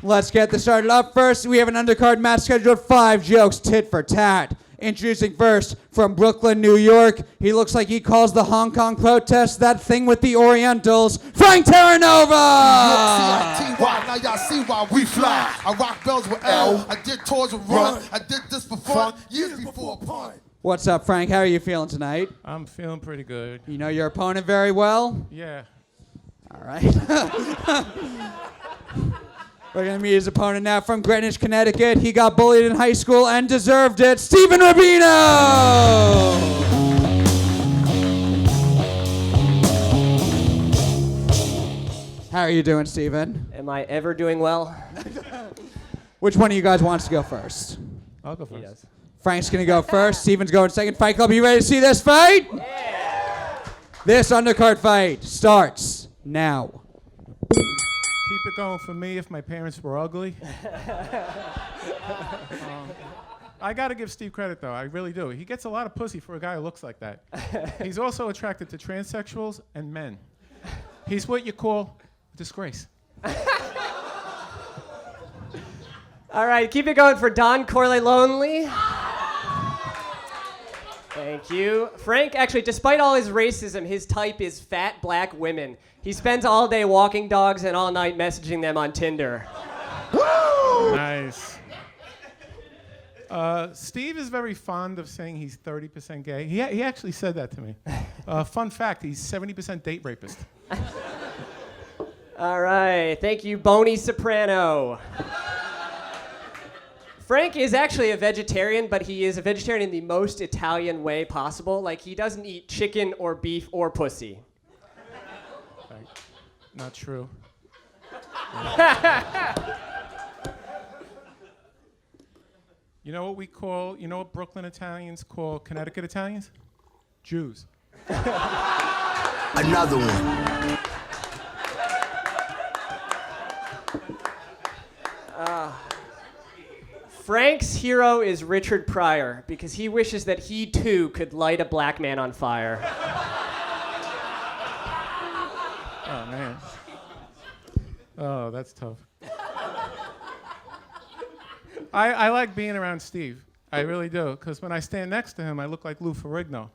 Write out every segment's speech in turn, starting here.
Let's get this started. Up first, we have an undercard match scheduled 5 jokes, tit for tat. Introducing first, from Brooklyn, New York, he looks like he calls the Hong Kong protests that thing with the Orientals, Frank Terranova! T-Y, now y'all see why we fly. I rock bells with L, I did tours with Run, I did this for fun, years before Pun. What's up, Frank? How are you feeling tonight? I'm feeling pretty good. You know your opponent very well? Yeah. All right. We're going to meet his opponent now from Greenwich, Connecticut. He got bullied in high school and deserved it. Stephen Rubino! How are you doing, Stephen? Am I ever doing well? Which one of you guys wants to go first? I'll go first. He does. Frank's going to go first. Stephen's going second. Fight Club, you ready to see this fight? Yeah! This undercard fight starts now. Keep it going for me if my parents were ugly. I got to give Steve credit, though. I really do. He gets a lot of pussy for a guy who looks like that. He's also attracted to transsexuals and men. He's what you call a disgrace. All right, keep it going for Don Corleone. Thank you. Frank, actually, despite all his racism, his type is fat black women. He spends all day walking dogs and all night messaging them on Tinder. Woo! Nice. Steve is very fond of saying he's 30% gay. He actually said that to me. Fun fact, he's 70% date rapist. All right, thank you, Boney Soprano. Frank is actually a vegetarian, but he is a vegetarian in the most Italian way possible. Like, he doesn't eat chicken or beef or pussy. Not true. You know what Brooklyn Italians call Connecticut Italians? Jews. Another one. Frank's hero is Richard Pryor because he wishes that he too could light a black man on fire. Oh, man. Oh, that's tough. I like being around Steve. I really do, because when I stand next to him, I look like Lou Ferrigno.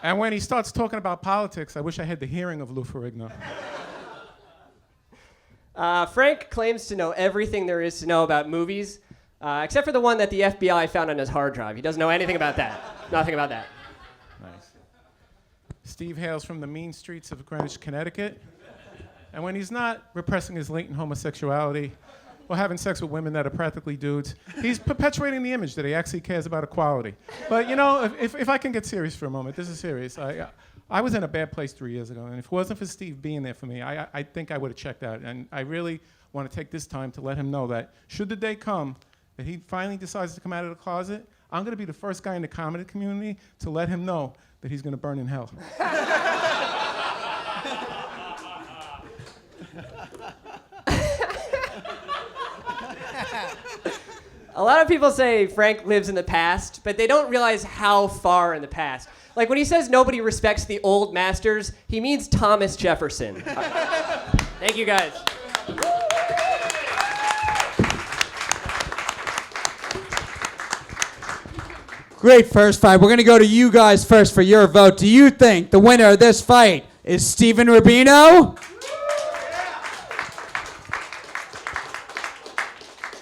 And when he starts talking about politics, I wish I had the hearing of Lou Ferrigno. Frank claims to know everything there is to know about movies, except for the one that the FBI found on his hard drive. He doesn't know anything about that. Nothing about that. Nice. Steve hails from the mean streets of Greenwich, Connecticut. And when he's not repressing his latent homosexuality or having sex with women that are practically dudes, he's perpetuating the image that he actually cares about equality. But, you know, if I can get serious for a moment, this is serious. I was in a bad place 3 years ago, and if it wasn't for Steve being there for me, I think I would have checked out. And I really want to take this time to let him know that should the day come that he finally decides to come out of the closet, I'm going to be the first guy in the comedy community to let him know that he's going to burn in hell. A lot of people say Frank lives in the past, but they don't realize how far in the past. Like when he says nobody respects the old masters, he means Thomas Jefferson. Thank you, guys. Great first fight. We're going to go to you guys first for your vote. Do you think the winner of this fight is Stephen Rubino?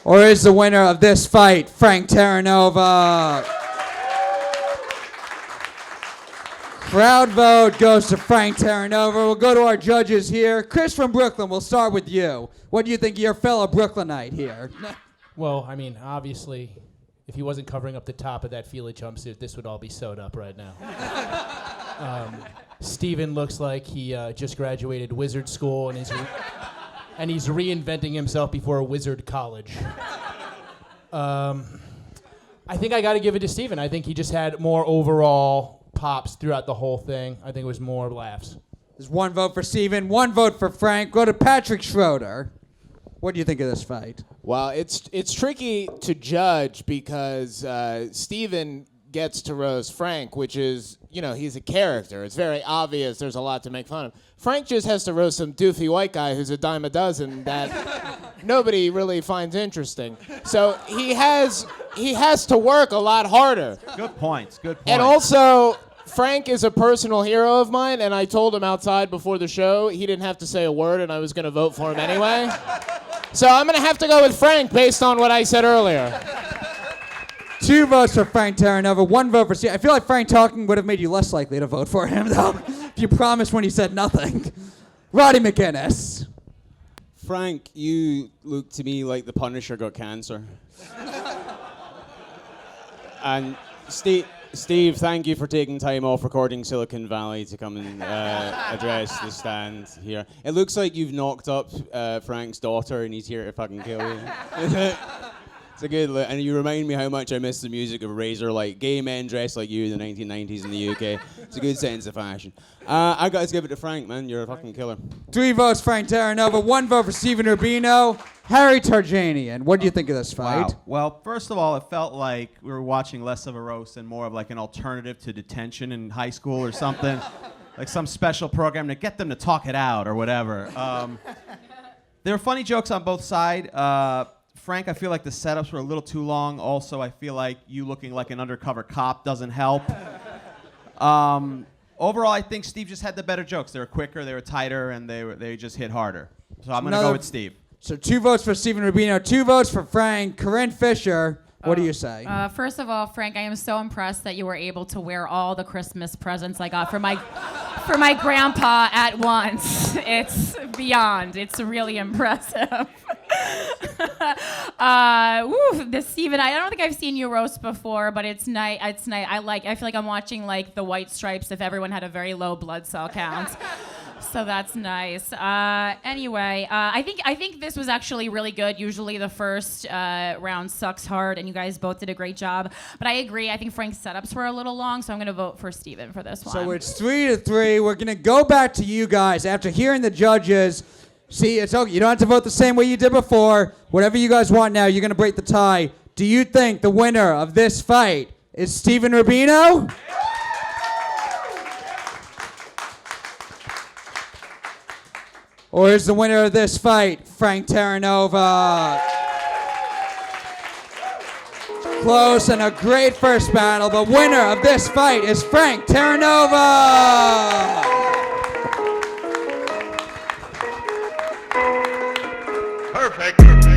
Or is the winner of this fight Frank Terranova? Crowd vote goes to Frank Terranova. We'll go to our judges here. Chris from Brooklyn, we'll start with you. What do you think of your fellow Brooklynite here? Well, I mean, obviously, if he wasn't covering up the top of that Fila jumpsuit, this would all be sewed up right now. Steven looks like he just graduated wizard school and he's reinventing himself before a wizard college. I think I got to give it to Steven. I think he just had more overall pops throughout the whole thing. I think it was more laughs. There's one vote for Steven, one vote for Frank. Go to Patrick Schroeder. What do you think of this fight? Well, it's tricky to judge because Steven gets to roast Frank, which is he's a character. It's very obvious there's a lot to make fun of. Frank just has to roast some doofy white guy who's a dime a dozen that nobody really finds interesting. So he has to work a lot harder. Good points. And also, Frank is a personal hero of mine, and I told him outside before the show he didn't have to say a word, and I was going to vote for him anyway. So I'm going to have to go with Frank based on what I said earlier. 2 votes for Frank Terranova, 1 vote for Steve. I feel like Frank talking would have made you less likely to vote for him, though, if you promised when he said nothing. Roddy MacInnes. Frank, you look to me like the Punisher got cancer. And Steve, thank you for taking time off recording Silicon Valley to come and address the stand here. It looks like you've knocked up Frank's daughter and he's here to fucking kill you. It's a good look, and you remind me how much I miss the music of Razor, like gay men dressed like you in the 1990s in the UK. It's a good sense of fashion. I got to give it to Frank, man. You're a fucking killer. 3 votes Frank Terranova, 1 vote for Stephen Rubino. Harry Terjanian, what do you think of this fight? Wow. Well, first of all, it felt like we were watching less of a roast and more of like an alternative to detention in high school or something. Like some special program to get them to talk it out or whatever. There were funny jokes on both sides. Frank, I feel like the setups were a little too long. Also, I feel like you looking like an undercover cop doesn't help. Overall, I think Steve just had the better jokes. They were quicker, they were tighter, and they just hit harder. So I'm going to go with Steve. So 2 votes for Stephen Rubino, 2 votes for Frank. Corinne Fisher, what do you say? First of all, Frank, I am so impressed that you were able to wear all the Christmas presents I got for my grandpa at once. It's beyond. It's really impressive. This Steven, I don't think I've seen you roast before, but it's nice. It's nice. I feel like I'm watching like the White Stripes if everyone had a very low blood cell count. So that's nice. Anyway, I think this was actually really good. Usually the first round sucks hard, and you guys both did a great job. But I agree. I think Frank's setups were a little long, so I'm going to vote for Steven for this one. So it's 3-3. We're going to go back to you guys after hearing the judges. See, it's okay. You don't have to vote the same way you did before. Whatever you guys want now, you're going to break the tie. Do you think the winner of this fight is Stephen Rubino? Or is the winner of this fight Frank Terranova? Close and a great first battle. The winner of this fight is Frank Terranova! Perfect.